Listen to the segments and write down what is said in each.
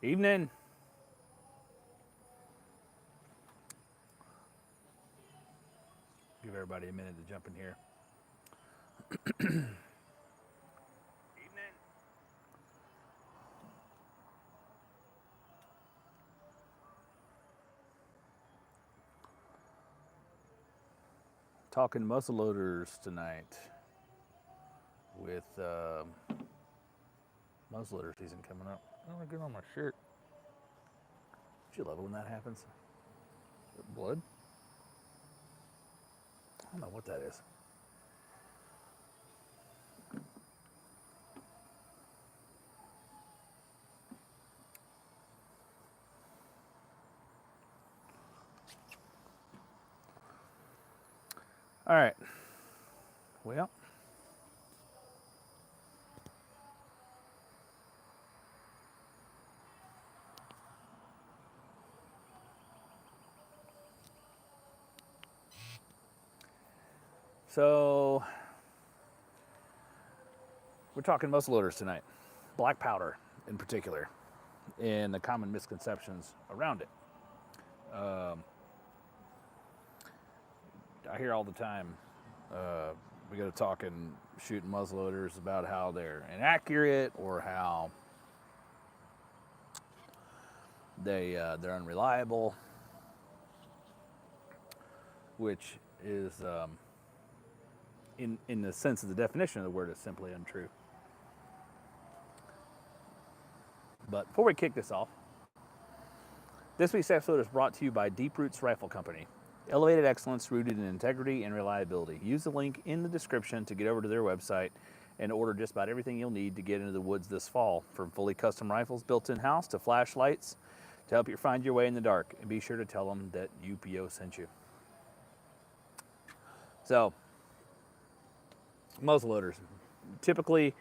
Evening. Give everybody a minute to jump in here. Evening. Talking muzzleloaders tonight with muzzleloader season coming up. I want to get on my shirt. Don't you love it when that happens? Is it blood? I don't know what that is. All right. Well, so we're talking muzzleloaders tonight. Black powder in particular, and the common misconceptions around it. I hear all the time, we go to talking shooting muzzleloaders about how they're inaccurate or how they're unreliable, which is in the sense of the definition of the word is simply untrue. But before we kick this off, this week's episode is brought to you by Deep Roots Rifle Company. Elevated excellence rooted in integrity and reliability. Use the link in the description to get over to their website and order just about everything you'll need to get into the woods this fall, from fully custom rifles built in-house to flashlights to help you find your way in the dark. And be sure to tell them that UPO sent you. So, muzzleloaders. Typically,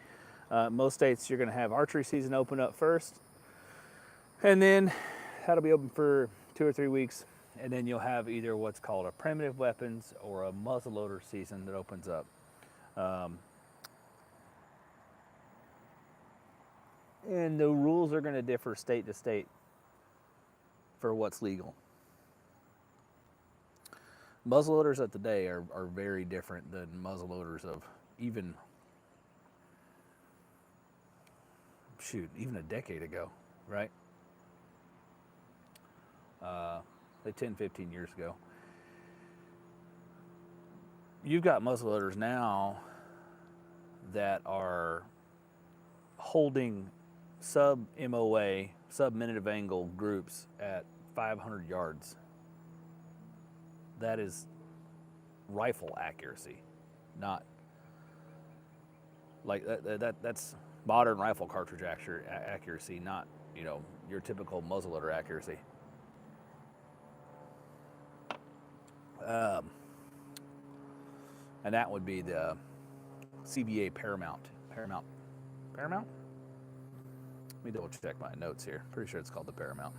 most states you're going to have archery season open up first, and then that'll be open for 2 or 3 weeks, and then you'll have either what's called a primitive weapons or a muzzleloader season that opens up. And the rules are going to differ state to state for what's legal. Muzzleloaders of today are very different than muzzleloaders of even a decade ago, right? Like 10, 15 years ago. You've got muzzleloaders now that are holding sub-MOA, sub-minute of angle groups at 500 yards. That is rifle accuracy, not like that's modern rifle cartridge accuracy, not, your typical muzzleloader accuracy. And that would be the CBA Paramount. Paramount? Let me double check my notes here. Pretty sure it's called the Paramount.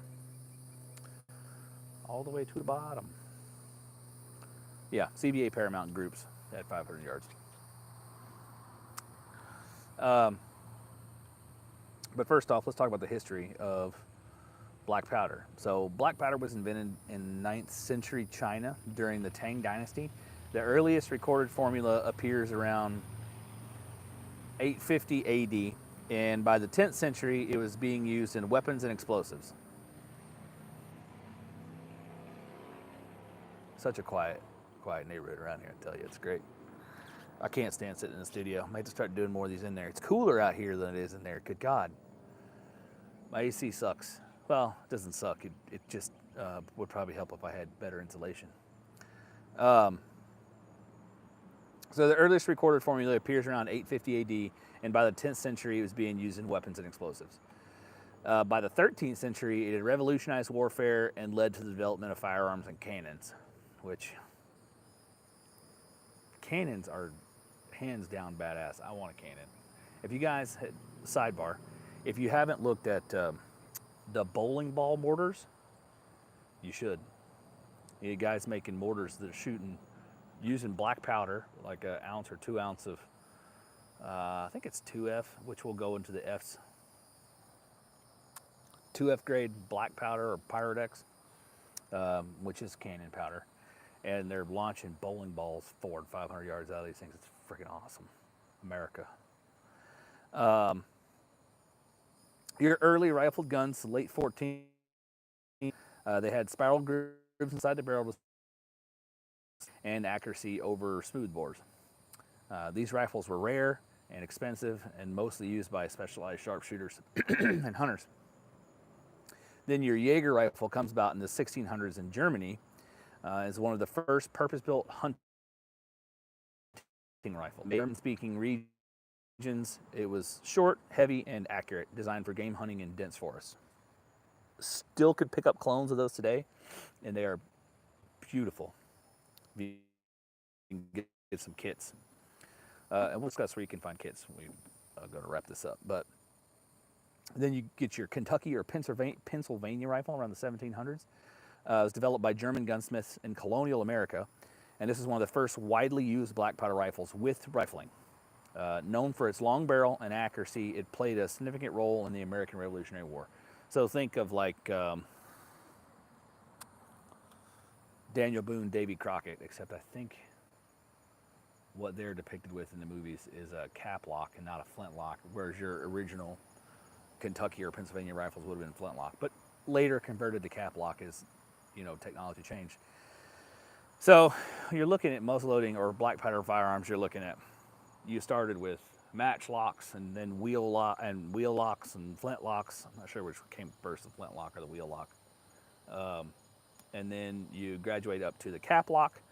All the way to the bottom. Yeah, CBA Paramount groups at 500 yards. But first off, let's talk about the history of black powder. So black powder was invented in 9th century China during the Tang Dynasty. The earliest recorded formula appears around 850 AD, and by the 10th century, it was being used in weapons and explosives. Such a quiet neighborhood around here, I tell you, it's great. I can't stand sitting in the studio. I might have to start doing more of these in there. It's cooler out here than it is in there, good God. My AC sucks. Well, it doesn't suck. It just would probably help if I had better insulation. So the earliest recorded formula appears around 850 AD, and by the 10th century, it was being used in weapons and explosives. By the 13th century, it had revolutionized warfare and led to the development of firearms and cannons, which cannons are hands down badass. I want a cannon. If you guys, sidebar, if you haven't looked at the bowling ball mortars, you should. You guys making mortars that are shooting using black powder, like an ounce or 2 ounce of, I think it's 2F, which will go into the F's 2F grade black powder or Pyrodex, which is cannon powder, and they're launching bowling balls 400 and 500 yards out of these things. It's freaking awesome. America. Your early rifled guns, late 14, they had spiral grooves inside the barrel and accuracy over smooth bores. These rifles were rare and expensive and mostly used by specialized sharpshooters and hunters. Then your Jaeger rifle comes about in the 1600s in Germany as one of the first purpose-built hunting rifles. German-speaking regions, it was short, heavy, and accurate, designed for game hunting in dense forests. Still could pick up clones of those today, and they are beautiful. You can get some kits. And we'll discuss where you can find kits when we go to wrap this up. But then you get your Kentucky or Pennsylvania rifle around the 1700s. It was developed by German gunsmiths in colonial America, and this is one of the first widely used black powder rifles with rifling. Known for its long barrel and accuracy, it played a significant role in the American Revolutionary War. So think of like Daniel Boone, Davy Crockett, except I think what they're depicted with in the movies is a cap lock and not a flintlock, whereas your original Kentucky or Pennsylvania rifles would have been flintlock, but later converted to cap lock as, you know, technology changed. So you're looking at muzzleloading or black powder firearms. You're looking at, you started with match locks and then wheel locks and flint locks. I'm not sure which came first, the flint lock or the wheel lock. And then you graduate up to the cap lock,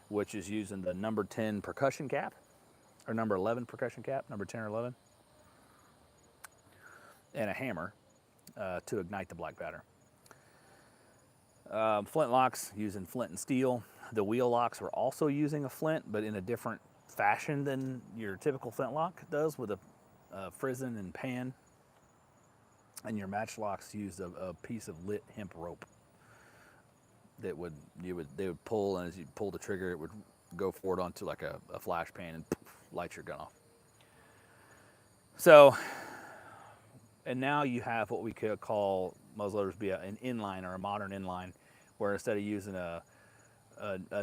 which is using the number 10 percussion cap, or number 11 percussion cap, number 10 or 11, and a hammer to ignite the black powder. Flint locks using flint and steel. The wheel locks were also using a flint, but in a different fashion than your typical flintlock does, with a frizzen and pan. And your matchlocks used a piece of lit hemp rope that they would pull, and as you pull the trigger, it would go forward onto like a flash pan and poof, light your gun off. So, and now you have what we could call muzzleloaders be an inline or a modern inline, where instead of using a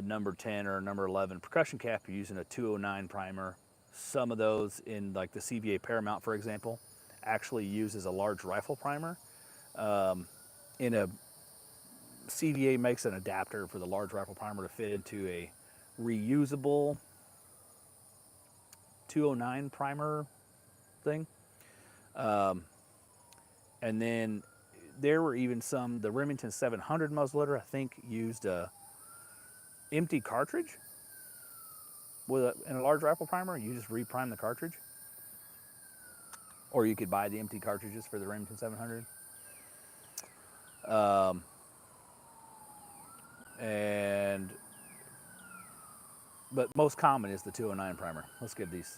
number 10 or a number 11 percussion cap, you're using a 209 primer. Some of those in like the CVA Paramount, for example, actually uses a large rifle primer. CVA makes an adapter for the large rifle primer to fit into a reusable 209 primer thing. And then there were even the Remington 700 muzzleloader, I think, used a empty cartridge in a large rifle primer. You just reprime the cartridge. Or you could buy the empty cartridges for the Remington 700. But most common is the 209 primer. Let's give these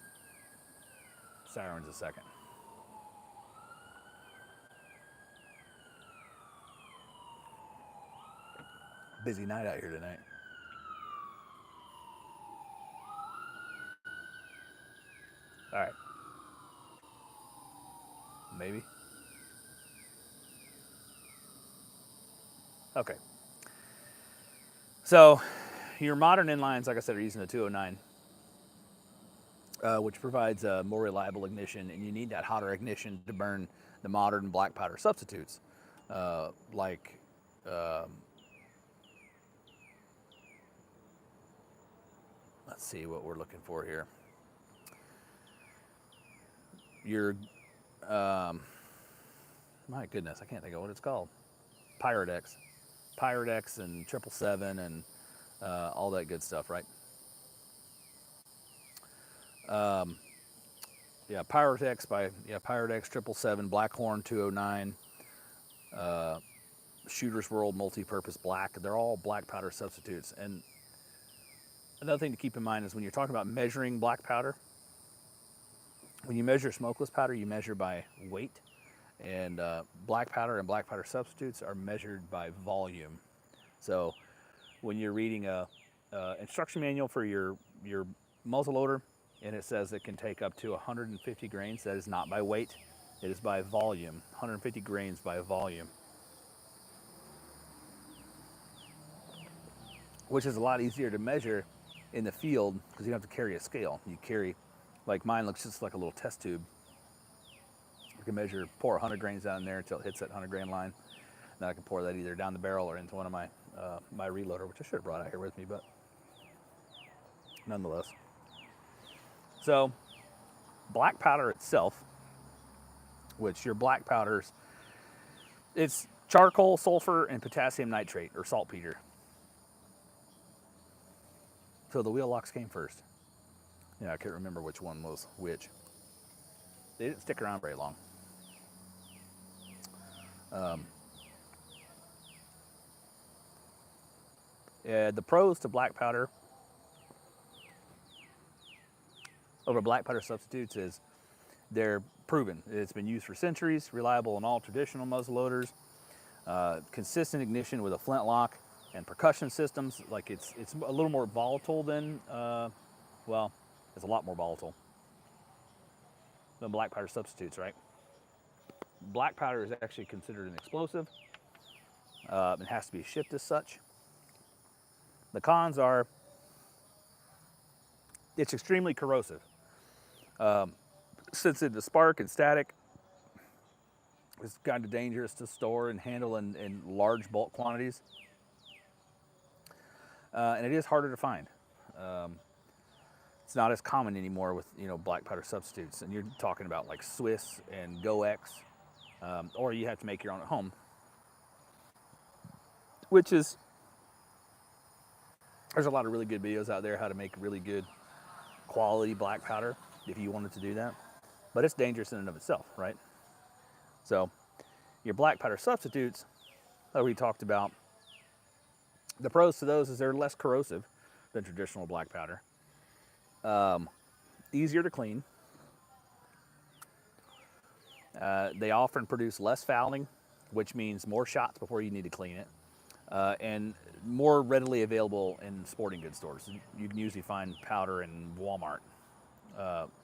sirens a second. Busy night out here tonight. All right. Maybe. Okay. So your modern inlines, like I said, are using the 209, which provides a more reliable ignition, and you need that hotter ignition to burn the modern black powder substitutes, like let's see what we're looking for here. Your my goodness, I can't think of what it's called. Pyrodex and 777 and all that good stuff, right? Pyrodex 777, Blackhorn 209, Shooter's World Multi-Purpose Black. They're all black powder substitutes. And another thing to keep in mind is when you're talking about measuring black powder, when you measure smokeless powder, you measure by weight. And black powder and black powder substitutes are measured by volume. So when you're reading a instruction manual for your muzzleloader, and it says it can take up to 150 grains, that is not by weight. It is by volume, 150 grains by volume, which is a lot easier to measure in the field because you don't have to carry a scale. You carry, like mine looks just like a little test tube. You can measure, pour 100 grains down there until it hits that 100 grain line. Then I can pour that either down the barrel or into one of my my reloader, which I should have brought out here with me, but nonetheless. So black powder itself, which your black powders, it's charcoal, sulfur, and potassium nitrate, or saltpeter. So the wheel locks came first. Yeah, I can't remember which one was which. They didn't stick around very long. The pros to black powder over black powder substitutes is they're proven. It's been used for centuries, reliable in all traditional muzzleloaders, consistent ignition with a flintlock, and percussion systems. Like it's a little more volatile than, well, it's a lot more volatile than black powder substitutes, right? Black powder is actually considered an explosive. It has to be shipped as such. The cons are it's extremely corrosive. Sensitive to spark and static. It's kind of dangerous to store and handle in large bulk quantities. And it is harder to find. It's not as common anymore with black powder substitutes. And you're talking about like Swiss and Go-X, or you have to make your own at home, which is, there's a lot of really good videos out there how to make really good quality black powder if you wanted to do that. But it's dangerous in and of itself, right? So your black powder substitutes that we talked about, the pros to those is they're less corrosive than traditional black powder. Easier to clean. They often produce less fouling, which means more shots before you need to clean it. And more readily available in sporting goods stores. You can usually find powder in Walmart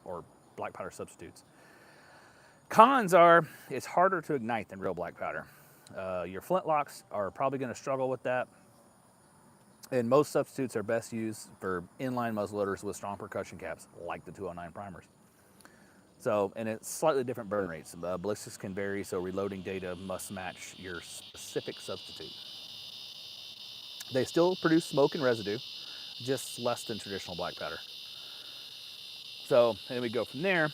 or black powder substitutes. Cons are it's harder to ignite than real black powder. Your flintlocks are probably going to struggle with that. And most substitutes are best used for inline muzzleloaders with strong percussion caps, like the 209 primers. So, and it's slightly different burn rates. Ballistics can vary, so reloading data must match your specific substitute. They still produce smoke and residue, just less than traditional black powder. So, and then we go from there.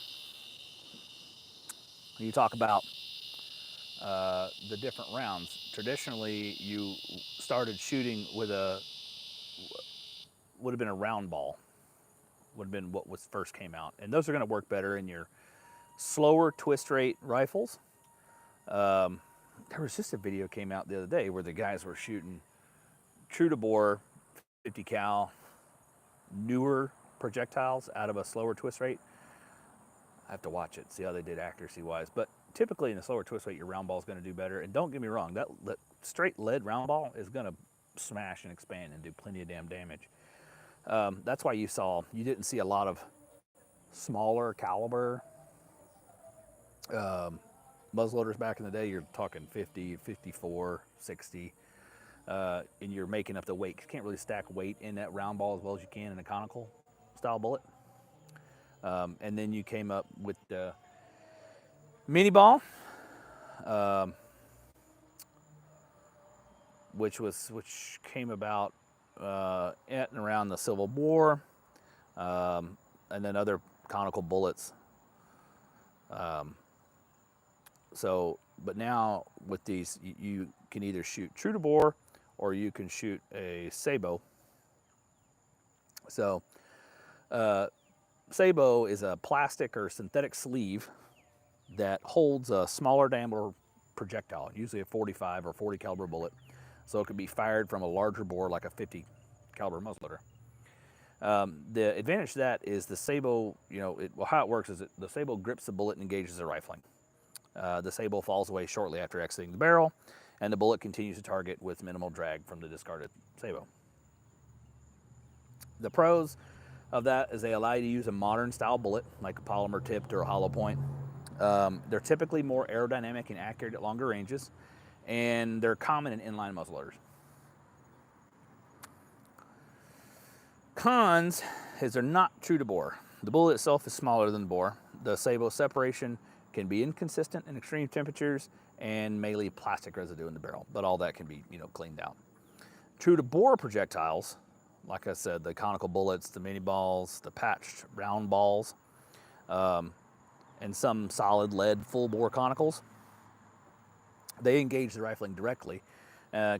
When you talk about the different rounds, traditionally you started shooting with would have been a round ball, would have been what was first came out. And those are going to work better in your slower twist rate rifles. There was just a video came out the other day where the guys were shooting true to bore 50 cal newer projectiles out of a slower twist rate. I have to watch it, see how they did accuracy wise. But typically in a slower twist rate, your round ball is going to do better. And don't get me wrong, that straight lead round ball is going to smash and expand and do plenty of damn damage. That's why you didn't see a lot of smaller caliber muzzleloaders back in the day. You're talking 50, 54, 60, and you're making up the weight. You can't really stack weight in that round ball as well as you can in a conical style bullet. And then you came up with the mini ball, which came about at and around the Civil War, and then other conical bullets. But now with these, you can either shoot true to bore or you can shoot a sabot. So, sabot is a plastic or synthetic sleeve that holds a smaller diameter projectile, usually a 45 or 40 caliber bullet. So it could be fired from a larger bore like a 50 caliber muzzleloader. The advantage to that is the sabot, how it works is the sabot grips the bullet and engages the rifling. The sabot falls away shortly after exiting the barrel, and the bullet continues to target with minimal drag from the discarded sabot. The pros of that is they allow you to use a modern style bullet, like a polymer tipped or a hollow point. They're typically more aerodynamic and accurate at longer ranges, and they're common in inline muzzleloaders. Cons is they're not true to bore. The bullet itself is smaller than the bore. The sabot separation can be inconsistent in extreme temperatures and may leave plastic residue in the barrel, but all that can be, cleaned out. True to bore projectiles, like I said, the conical bullets, the mini balls, the patched round balls, and some solid lead full bore conicals, they engage the rifling directly.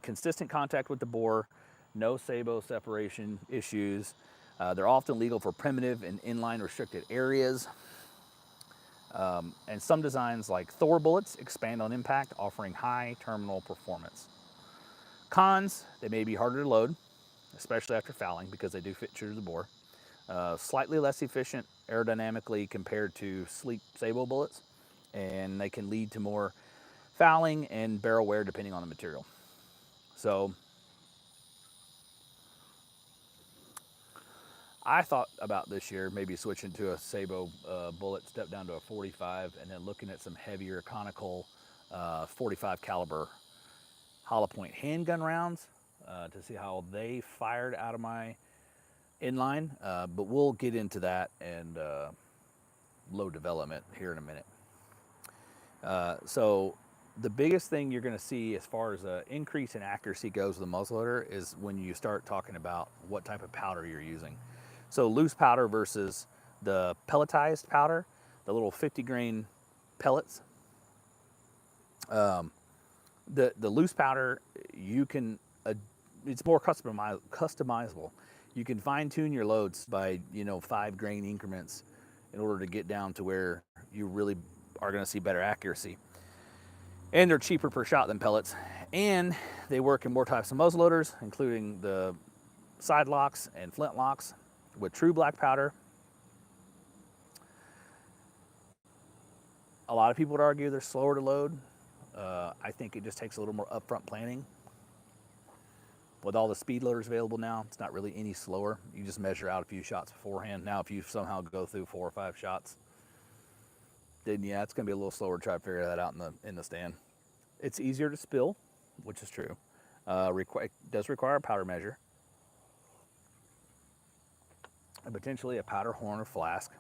Consistent contact with the bore, no sabot separation issues. They're often legal for primitive and inline restricted areas. And some designs like Thor bullets expand on impact, offering high terminal performance. Cons, they may be harder to load, especially after fouling because they do fit true to the bore. Slightly less efficient aerodynamically compared to sleek sabot bullets, and they can lead to more fouling and barrel wear depending on the material. So I thought about this year maybe switching to a sabot bullet, step down to a 45, and then looking at some heavier conical 45 caliber hollow point handgun rounds to see how they fired out of my inline. But we'll get into that and load development here in a minute. So the biggest thing you're going to see as far as an increase in accuracy goes with the muzzleloader is when you start talking about what type of powder you're using. So loose powder versus the pelletized powder, the little 50 grain pellets. The loose powder, you can, it's more customizable. You can fine tune your loads by 5 grain increments in order to get down to where you really are going to see better accuracy. And they're cheaper per shot than pellets. And they work in more types of muzzleloaders, including the side locks and flint locks. With true black powder, a lot of people would argue they're slower to load. I think it just takes a little more upfront planning. With all the speed loaders available now, it's not really any slower. You just measure out a few shots beforehand. Now, if you somehow go through 4 or 5 shots, then yeah, it's going to be a little slower to try to figure that out in the stand. It's easier to spill, which is true. It does require a powder measure. And potentially a powder horn or flask.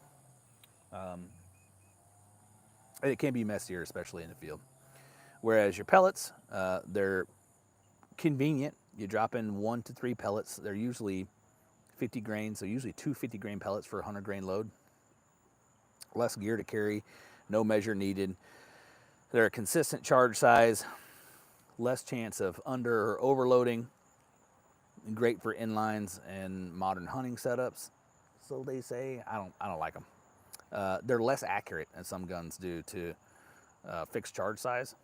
It can be messier, especially in the field. Whereas your pellets, they're convenient. You drop in 1 to 3 pellets. They're usually 50 grains, so usually 2 50 grain pellets for a 100 grain load. Less gear to carry, no measure needed. They're a consistent charge size, less chance of under or overloading. Great for inlines and modern hunting setups. So they say. I don't like them. They're less accurate than some guns due to fixed charge size.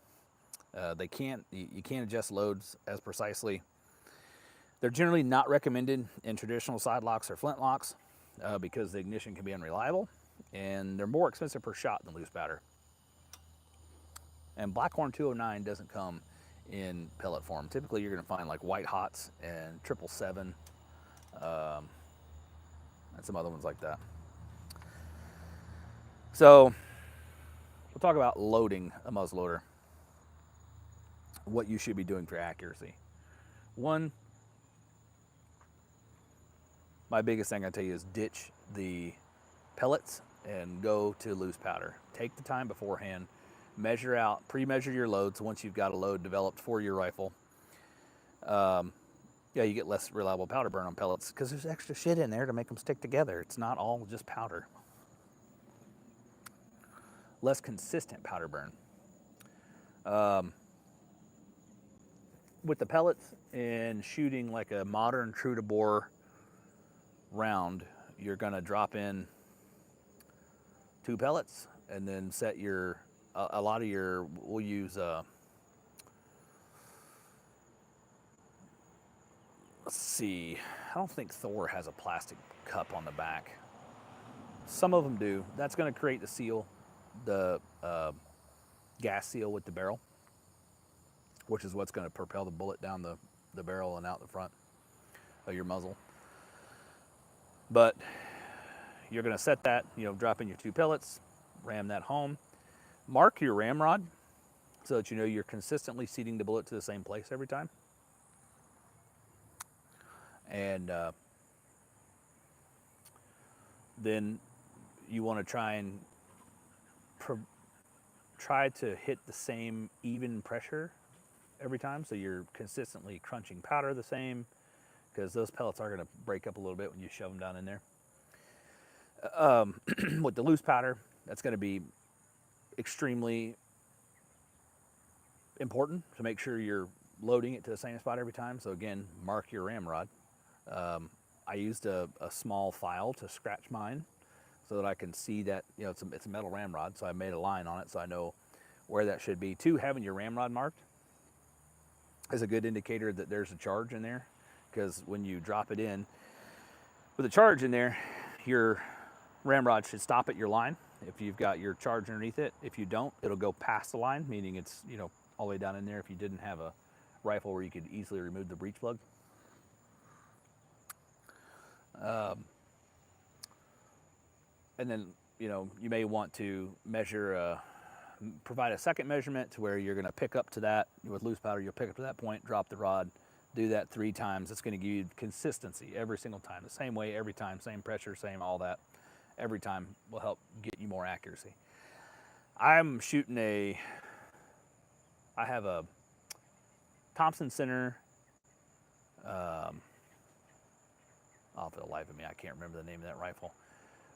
You can't adjust loads as precisely. They're generally not recommended in traditional side locks or flint locks because the ignition can be unreliable, and they're more expensive per shot than loose powder. And Blackhorn 209 doesn't come in pellet form. Typically, you're going to find like White Hots and 777, and some other ones like that. So we'll talk about loading a muzzleloader. What you should be doing for accuracy. One, my biggest thing I tell you is ditch the pellets and go to loose powder. Take the time beforehand, measure out, pre-measure your loads once you've got a load developed for your rifle. You get less reliable powder burn on pellets because there's extra shit in there to make them stick together. It's not all just powder. Less consistent powder burn. With the pellets and shooting like a modern true to bore round, you're going to drop in 2 pellets and then set your, a lot of your, we'll use, let's see, I don't think Thor has a plastic cup on the back. Some of them do. That's going to create the seal, the gas seal with the barrel, which is what's going to propel the bullet down the barrel and out the front of your muzzle. But you're going to set that, drop in your 2 pellets, ram that home. Mark your ramrod so that you know you're consistently seating the bullet to the same place every time. And then you want to try to hit the same even pressure every time, so you're consistently crunching powder the same, because those pellets are going to break up a little bit when you shove them down in there. With the loose powder, that's going to be extremely important to make sure you're loading it to the same spot every time. So again, mark your ramrod. I used a small file to scratch mine so that I can see that, it's a metal ramrod, so I made a line on it so I know where that should be. Two, having your ramrod marked is a good indicator that there's a charge in there, because when you drop it in with a charge in there, your ramrod should stop at your line if you've got your charge underneath it. If you don't, it'll go past the line, meaning it's all the way down in there if you didn't have a rifle where you could easily remove the breech plug. And then you may want to provide a second measurement to where you're going to pick up to that. With loose powder, you'll pick up to that point, drop the rod, do that 3 times. It's going to give you consistency every single time, the same way every time, same pressure, same all that. Every time will help get you more accuracy. I have a Thompson Center. Oh, for the life of me, I can't remember the name of that rifle.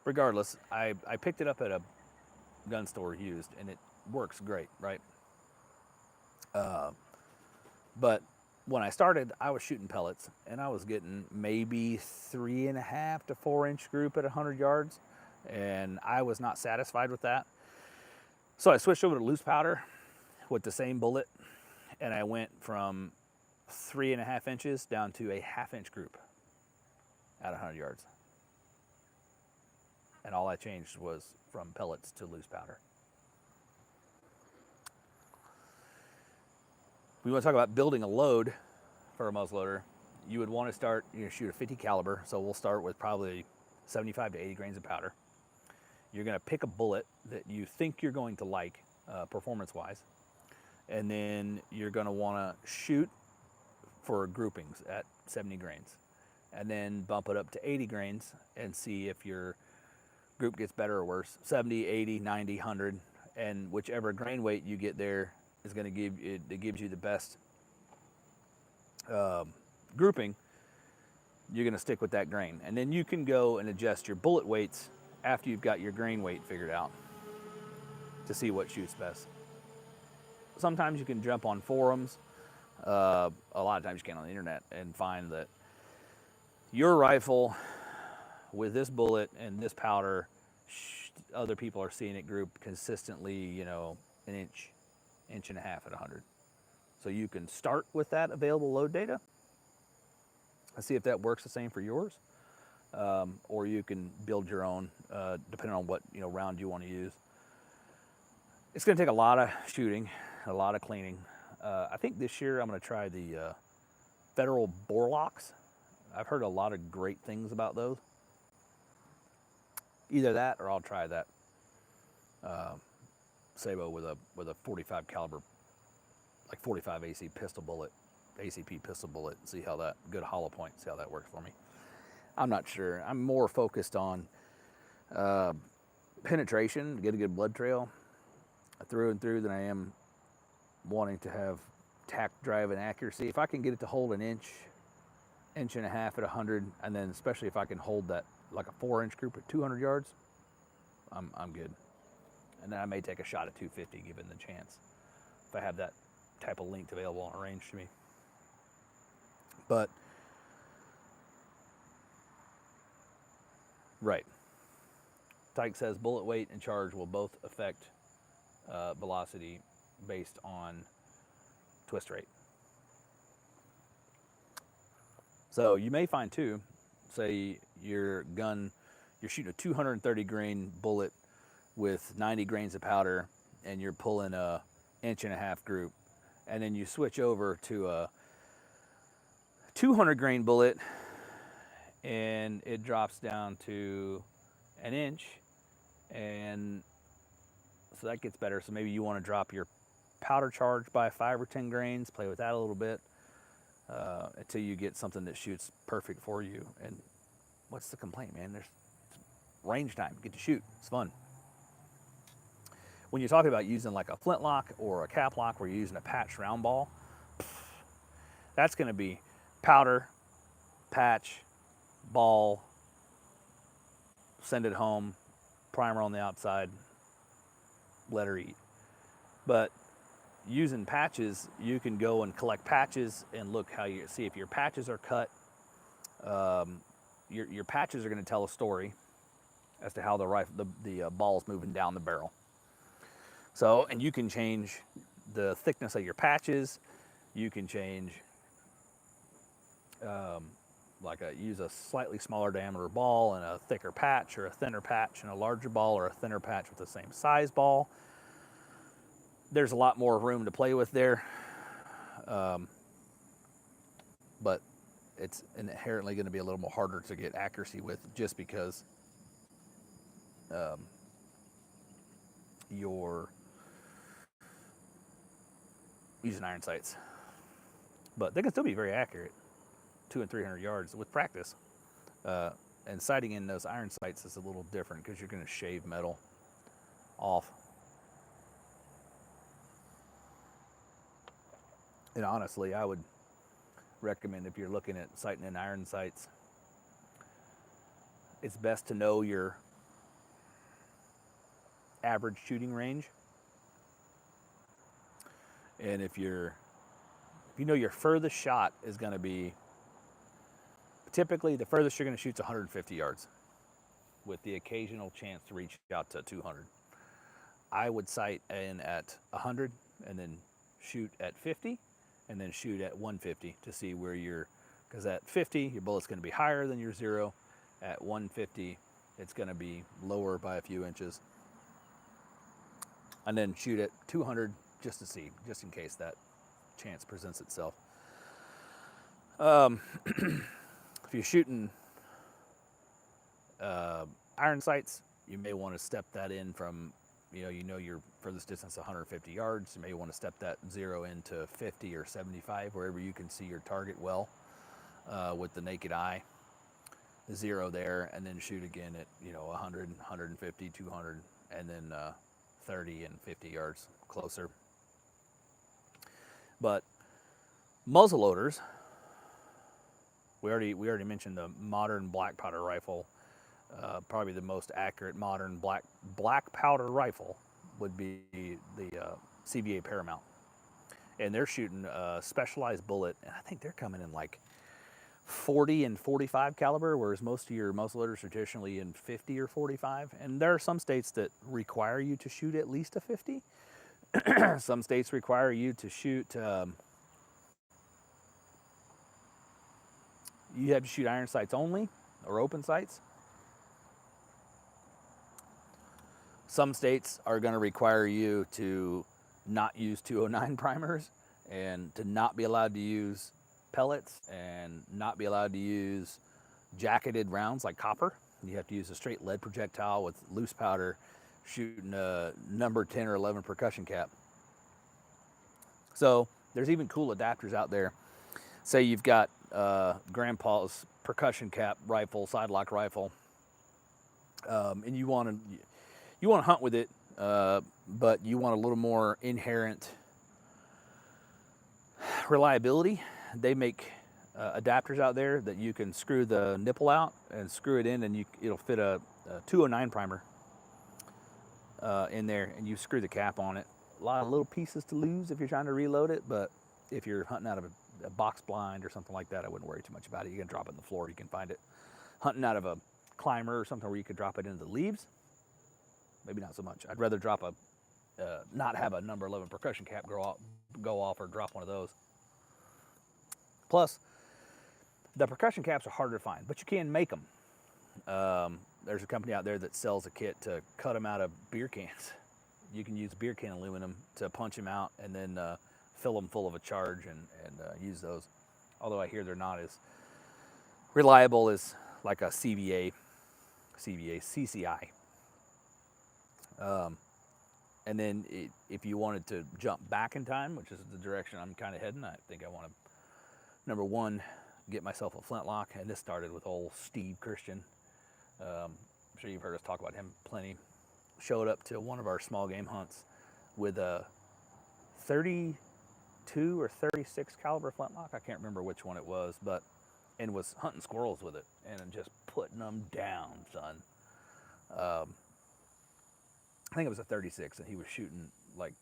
Regardless, I picked it up at a gun store used, and it works great, right? But when I started, I was shooting pellets, and I was getting maybe 3.5 to 4 inch group at 100 yards, and I was not satisfied with that. So I switched over to loose powder with the same bullet, and I went from 3.5 inches down to a 1/2 inch group at 100 yards. And all I changed was from pellets to loose powder. We want to talk about building a load for a muzzleloader. You would want to start, shoot a 50 caliber. So we'll start with probably 75 to 80 grains of powder. You're going to pick a bullet that you think you're going to like, performance-wise. And then you're going to want to shoot for groupings at 70 grains. And then bump it up to 80 grains and see if your group gets better or worse. 70, 80, 90, 100, and whichever grain weight you get there is going to give it gives you the best grouping. You're going to stick with that grain, and then you can go and adjust your bullet weights after you've got your grain weight figured out to see what shoots best. Sometimes you can jump on forums. A lot of times you can on the internet and find that your rifle with this bullet and this powder, other people are seeing it group consistently, an inch, 1.5 inches at 100. So you can start with that available load data and see if that works the same for yours. Or you can build your own, depending on what round you want to use. It's going to take a lot of shooting, a lot of cleaning. I think this year I'm going to try the Federal Borlocks. I've heard a lot of great things about those. Either that, or I'll try that Sabo with a 45 caliber, like 45 AC pistol bullet, ACP pistol bullet, and see how that good hollow point. See how that works for me. I'm not sure. I'm more focused on penetration, get a good blood trail through and through, than I am wanting to have tack drive and accuracy. If I can get it to hold an inch, 1.5 inches at 100, and then especially if I can hold that like a 4 inch group at 200 yards, I'm good. And then I may take a shot at 250 given the chance, if I have that type of length available on a range to me. But right, Tyke says bullet weight and charge will both affect velocity based on twist rate. So you may find too, say you're shooting a 230 grain bullet with 90 grains of powder, and you're pulling a 1.5 inch group, and then you switch over to a 200 grain bullet, and it drops down to 1 inch, and So that gets better. So maybe you want to drop your powder charge by 5 or 10 grains, play with that a little bit until you get something that shoots perfect for you. And what's the complaint, man? There's range time. Get to shoot. It's fun. When you're talking about using like a flintlock or a cap lock where you're using a patch round ball, that's going to be powder, patch, ball, send it home, primer on the outside, let her eat. But using patches, you can go and collect patches and look how you see if your patches are cut. Your patches are going to tell a story as to how the ball's moving down the barrel. So, and you can change the thickness of your patches. You can change, use a slightly smaller diameter ball and a thicker patch, or a thinner patch and a larger ball, or a thinner patch with the same size ball. There's a lot more room to play with there, but it's inherently going to be a little more harder to get accuracy with, just because you're using iron sights. But they can still be very accurate, 200 and 300 yards with practice. And sighting in those iron sights is a little different because you're going to shave metal off. And honestly, I would recommend, if you're looking at sighting in iron sights, it's best to know your average shooting range. And if you know your furthest shot is going to be, typically the furthest you're going to shoot is 150 yards, with the occasional chance to reach out to 200. I would sight in at 100 and then shoot at 50 and then shoot at 150 to see where because at 50, your bullet's going to be higher than your 0. At 150, it's going to be lower by a few inches. And then shoot at 200 just to see, just in case that chance presents itself. If you're shooting iron sights, you may want to step that in from, you know your furthest distance 150 yards. You may want to step that 0 into 50 or 75, wherever you can see your target well with the naked eye. The 0 there, and then shoot again at 100, 150, 200, and then 30 and 50 yards closer. But muzzleloaders, we already mentioned the modern black powder rifle. Probably the most accurate modern black powder rifle would be the CVA Paramount, and they're shooting a specialized bullet, and I think they're coming in like 40 and 45 caliber, whereas most of your muzzleloaders are traditionally in 50 or 45. And there are some states that require you to shoot at least a 50. Some states require you to shoot, you have to shoot iron sights only, or open sights. Some states are going to require you to not use 209 primers, and to not be allowed to use pellets, and not be allowed to use jacketed rounds like copper. You have to use a straight lead projectile with loose powder, shooting a number 10 or 11 percussion cap. So there's even cool adapters out there. Say you've got grandpa's percussion cap rifle, side lock rifle, and you want to hunt with it, but you want a little more inherent reliability. They make adapters out there that you can screw the nipple out and screw it in, and it'll fit a 209 primer in there, and you screw the cap on it. A lot of little pieces to lose if you're trying to reload it, but if you're hunting out of a box blind or something like that, I wouldn't worry too much about it. You can drop it on the floor, you can find it. Hunting out of a climber or something where you could drop it into the leaves, maybe not so much. I'd rather drop not have a number 11 percussion cap go off, or drop one of those. Plus, the percussion caps are harder to find, but you can make them. There's a company out there that sells a kit to cut them out of beer cans. You can use beer can aluminum to punch them out, and then fill them full of a charge and use those. Although I hear they're not as reliable as like a CCI. And then if you wanted to jump back in time, which is the direction I'm kind of heading, I think I want to, number one, get myself a flintlock. And this started with old Steve Christian. I'm sure you've heard us talk about him plenty. Showed up to one of our small game hunts with a 32 or 36 caliber flintlock. I can't remember which one it was, and was hunting squirrels with it and just putting them down, son. I think it was a 36, and he was shooting like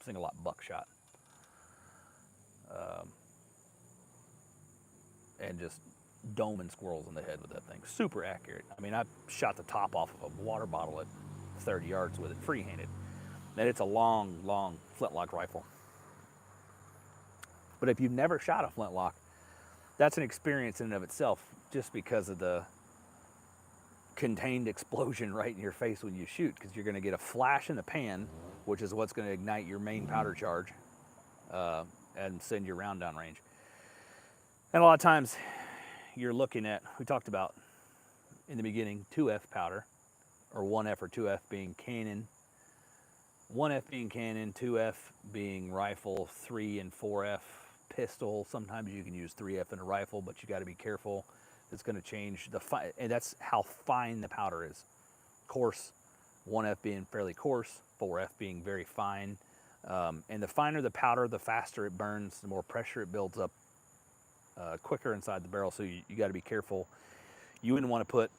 single lot buckshot, and just doming squirrels in the head with that thing. Super accurate. I mean, I shot the top off of a water bottle at 30 yards with it, free-handed. And it's a long, long flintlock rifle. But if you've never shot a flintlock, that's an experience in and of itself, just because of the contained explosion right in your face when you shoot, because you're going to get a flash in the pan, which is what's going to ignite your main powder charge and send your round down range. And a lot of times you're looking at, we talked about in the beginning, 2F powder, or 1F or 2F being cannon, 1F being cannon, 2F being rifle, 3 and 4F pistol. Sometimes you can use 3F in a rifle, but you got to be careful. It's going to change and that's how fine the powder is. Coarse, 1F being fairly coarse, 4F being very fine. And the finer the powder, the faster it burns, the more pressure it builds up quicker inside the barrel. So you got to be careful. You wouldn't want to put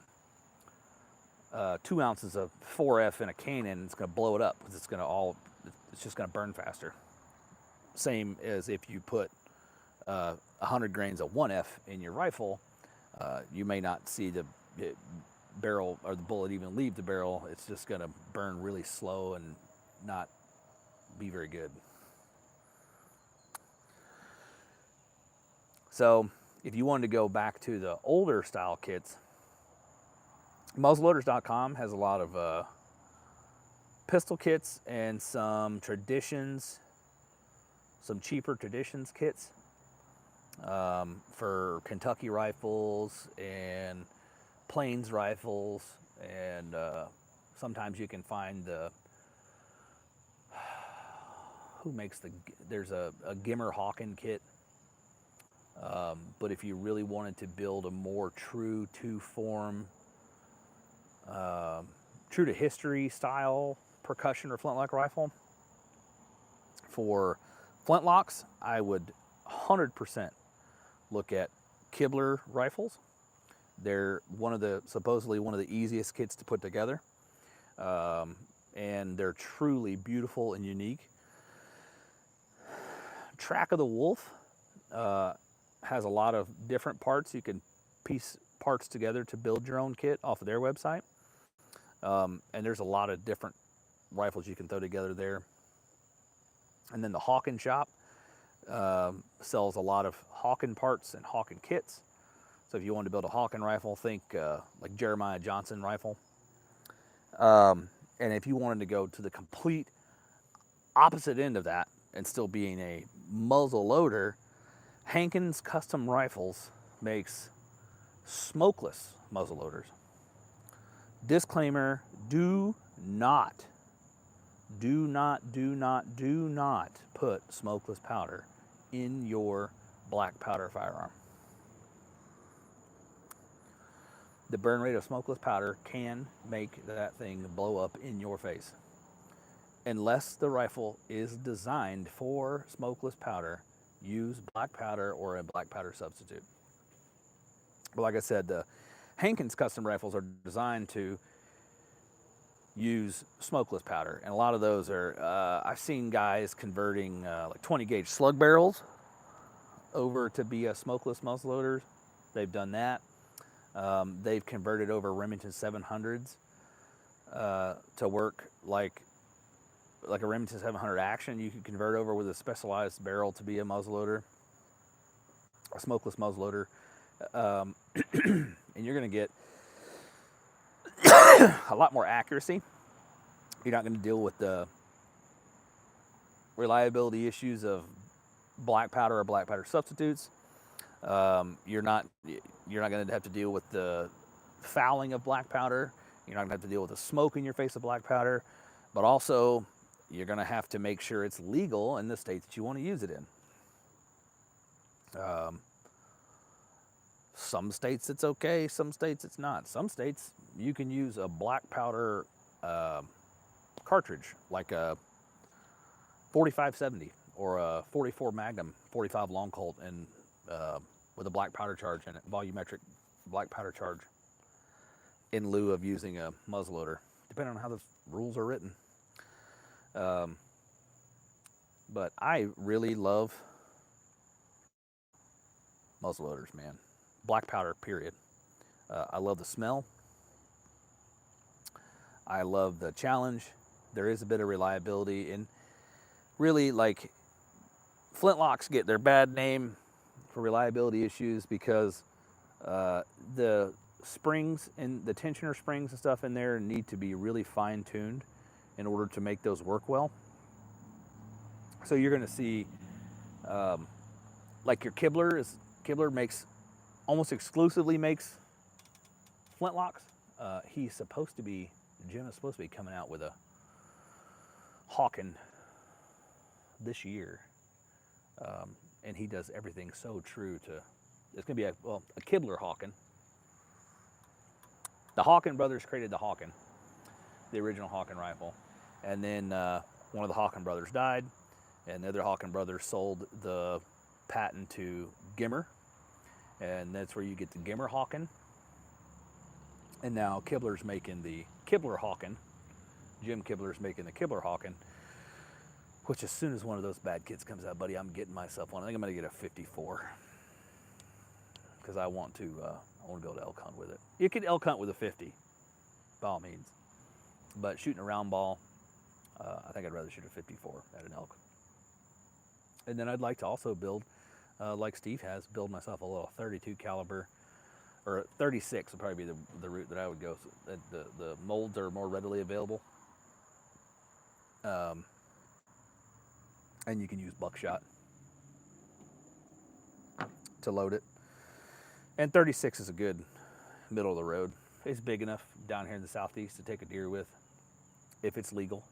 2 ounces of 4F in a cannon. It's going to blow it up because it's just going to burn faster. Same as if you put 100 grains of 1F in your rifle, you may not see the barrel or the bullet even leave the barrel. It's just going to burn really slow and not be very good. So if you wanted to go back to the older style kits, muzzleloaders.com has a lot of pistol kits and some traditions, some cheaper traditions kits for Kentucky rifles and plains rifles, and sometimes you can find there's a Gimmer Hawken kit. But if you really wanted to build a more true to form, true to history style percussion or flintlock rifle, for flintlocks, I would 100% look at Kibler rifles. They're supposedly one of the easiest kits to put together. And they're truly beautiful and unique. Track of the Wolf has a lot of different parts. You can piece parts together to build your own kit off of their website. And there's a lot of different rifles you can throw together there. And then the Hawken shop sells a lot of Hawken parts and Hawken kits. So if you wanted to build a Hawken rifle, think like Jeremiah Johnson rifle. And if you wanted to go to the complete opposite end of that and still being a muzzle loader, Hankins Custom Rifles makes smokeless muzzle loaders. Disclaimer, do not put smokeless powder in your black powder firearm. The burn rate of smokeless powder can make that thing blow up in your face. Unless the rifle is designed for smokeless powder, use black powder or a black powder substitute. But like I said, the Hankins Custom Rifles are designed to use smokeless powder, and a lot of those are, I've seen guys converting like 20 gauge slug barrels over to be a smokeless muzzleloaders. They've done that. They've converted over Remington 700s to work like a Remington 700 Action. You can convert over with a specialized barrel to be a muzzleloader, a smokeless muzzleloader, and you're going to get a lot more accuracy. You're not going to deal with the reliability issues of black powder or black powder substitutes. You're not going to have to deal with the fouling of black powder. You're not going to have to deal with the smoke in your face of black powder. But also, you're going to have to make sure it's legal in the states that you want to use it in. Some states it's okay, some states it's not. Some states you can use a black powder cartridge, like a 4570 or a 44 Magnum 45 Long Colt, and with a black powder charge in it, volumetric black powder charge, in lieu of using a muzzleloader, depending on how the rules are written. But I really love muzzleloaders, man. Black powder, period. I love the smell. I love the challenge. There is a bit of reliability, and really, like, flintlocks get their bad name for reliability issues because the springs and the tensioner springs and stuff in there need to be really fine-tuned in order to make those work well. So you're going to see, like, your Kibler makes, almost exclusively makes flintlocks. Jim is supposed to be coming out with a Hawken this year, and he does everything so true to. It's going to be a Kibler Hawken. The Hawken brothers created the Hawken, the original Hawken rifle, and then one of the Hawken brothers died, and the other Hawken brothers sold the patent to Gimmer, and that's where you get the Gimmer Hawken. And now Kibler's making the Kibler Hawken. Jim Kibler's making the Kibler Hawken, which as soon as one of those bad kids comes out, buddy, I'm getting myself one. I think I'm going to get a 54 because I want to be able to elk hunt with it. You can elk hunt with a 50, by all means, but shooting a round ball, I think I'd rather shoot a 54 at an elk. And then I'd like to also build, like Steve has, build myself a little 32 caliber, or 36 would probably be the route that I would go. So the molds are more readily available. And you can use buckshot to load it. And 36 is a good middle of the road. It's big enough down here in the southeast to take a deer with, if it's legal.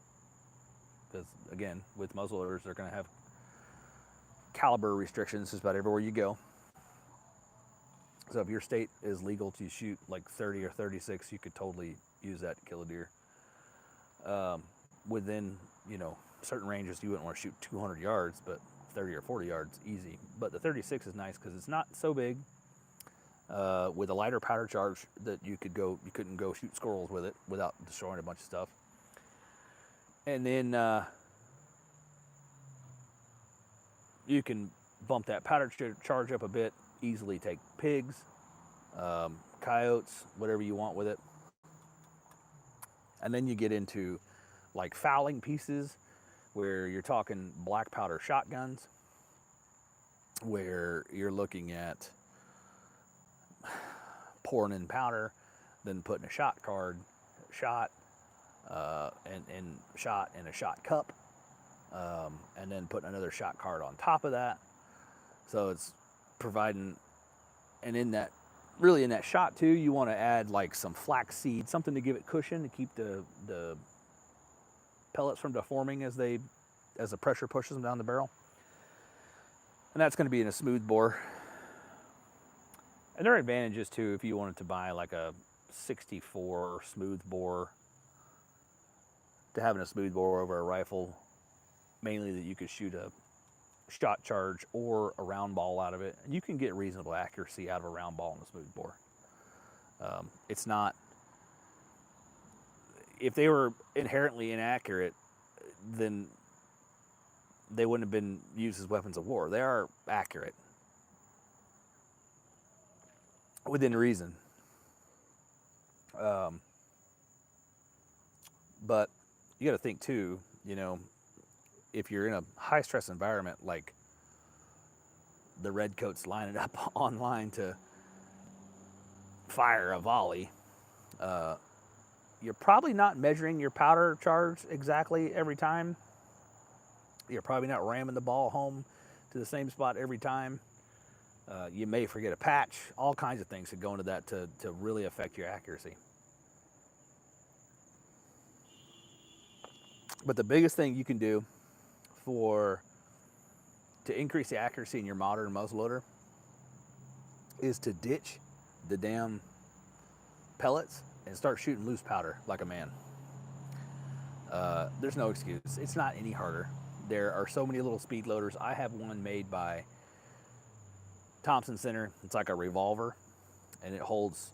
Because again, with muzzleloaders, they're going to have caliber restrictions just about everywhere you go. So if your state is legal to shoot like 30 or 36, you could totally use that to kill a deer. Within, certain ranges, you wouldn't want to shoot 200 yards, but 30 or 40 yards, easy. But the 36 is nice because it's not so big. With a lighter powder charge that you couldn't go shoot squirrels with it without destroying a bunch of stuff. And then you can bump that powder charge up a bit, easily take pigs, coyotes, whatever you want with it. And then you get into like fowling pieces where you're talking black powder shotguns, where you're looking at pouring in powder, then putting a shot card, shot, and shot in a shot cup, and then putting another shot card on top of that. So it's providing, and in that shot too, you want to add like some flax seed, something to give it cushion to keep the pellets from deforming as the pressure pushes them down the barrel. And that's going to be in a smooth bore. And there are advantages too if you wanted to buy like a 64 smooth bore, to having a smooth bore over a rifle, mainly that you could shoot a shot charge or a round ball out of it. And you can get reasonable accuracy out of a round ball in a smooth bore. It's not, if they were inherently inaccurate, then they wouldn't have been used as weapons of war. They are accurate within reason. But you got to think too, if you're in a high stress environment, like the redcoats lining up online to fire a volley, you're probably not measuring your powder charge exactly every time. You're probably not ramming the ball home to the same spot every time. You may forget a patch. All kinds of things that go into that to really affect your accuracy. But the biggest thing you can do to increase the accuracy in your modern muzzleloader is to ditch the damn pellets and start shooting loose powder like a man. There's no excuse. It's not any harder. There are so many little speed loaders. I have one made by Thompson Center. It's like a revolver, and it holds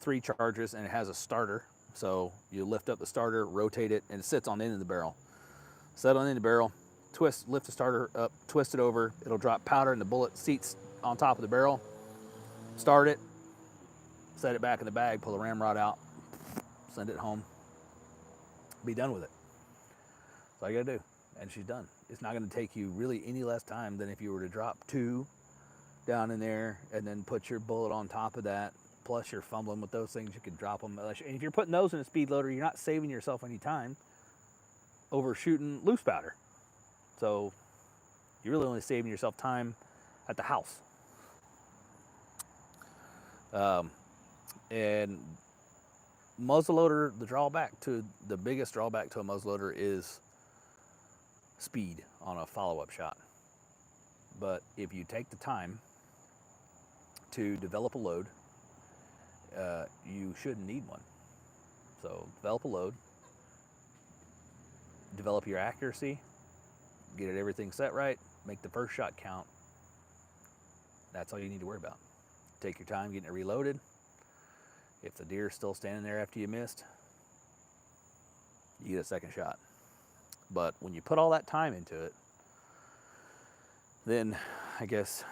3 charges, and it has a starter. So you lift up the starter, rotate it, and it sits on the end of the barrel. Set on the end of the barrel, lift the starter up, twist it over. It'll drop powder, and the bullet seats on top of the barrel. Start it, set it back in the bag, pull the ramrod out, send it home. Be done with it. That's all you gotta do. And she's done. It's not gonna take you really any less time than if you were to drop 2 down in there and then put your bullet on top of that. Plus you're fumbling with those things, you can drop them. And if you're putting those in a speed loader, you're not saving yourself any time over shooting loose powder. So you're really only saving yourself time at the house. And muzzleloader, the biggest drawback to a muzzleloader is speed on a follow-up shot. But if you take the time to develop a load, you shouldn't need one. So develop a load, develop your accuracy, get everything set right, make the first shot count. That's all you need to worry about. Take your time getting it reloaded. If the deer's still standing there after you missed, you get a second shot. But when you put all that time into it, then I guess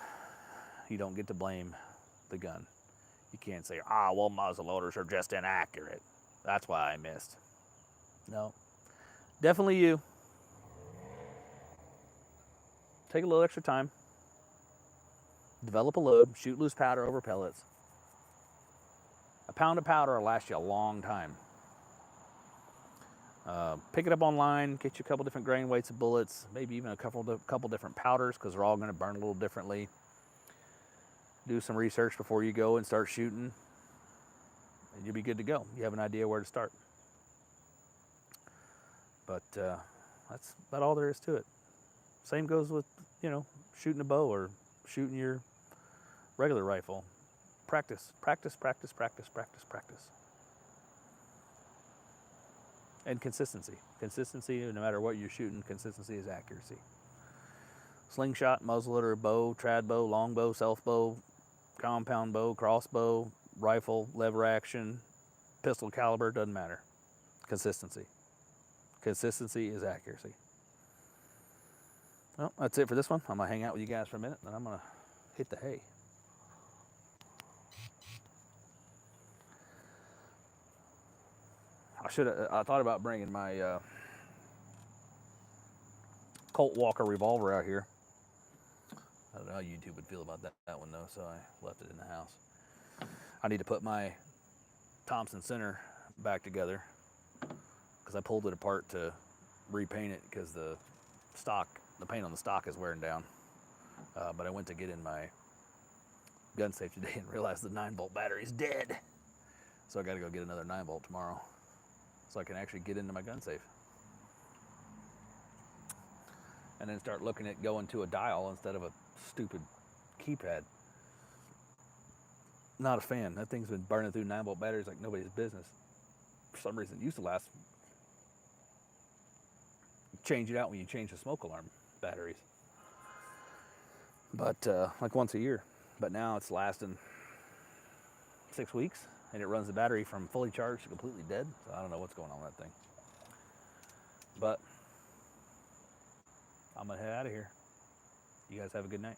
you don't get to blame the gun. You can't say, well, muzzleloaders are just inaccurate. That's why I missed. No, definitely you. Take a little extra time. Develop a load, shoot loose powder over pellets. A pound of powder will last you a long time. Pick it up online, get you a couple different grain weights of bullets, maybe even a couple different powders, because they're all going to burn a little differently. Do some research before you go and start shooting, and you'll be good to go. You have an idea where to start. But that's about all there is to it. Same goes with, shooting a bow or shooting your regular rifle. Practice, practice, practice, practice, practice, practice. And consistency. Consistency, no matter what you're shooting, consistency is accuracy. Slingshot, muzzleloader, bow, trad bow, longbow, self bow, compound bow, crossbow, rifle, lever action, pistol caliber, doesn't matter. Consistency. Consistency is accuracy. Well, that's it for this one. I'm going to hang out with you guys for a minute, and I'm going to hit the hay. I thought about bringing my Colt Walker revolver out here. I don't know how YouTube would feel about that one though, so I left it in the house. I need to put my Thompson Center back together because I pulled it apart to repaint it because the paint on the stock is wearing down. But I went to get in my gun safe today and realized the 9-volt battery's dead. So I got to go get another 9-volt tomorrow, so I can actually get into my gun safe. And then start looking at going to a dial instead of a stupid keypad. Not a fan. That thing's been burning through 9-volt batteries like nobody's business. For some reason, it used to last. Change it out when you change the smoke alarm batteries. But like once a year. But now it's lasting 6 weeks, and it runs the battery from fully charged to completely dead. So I don't know what's going on with that thing. But I'm going to head out of here. You guys have a good night.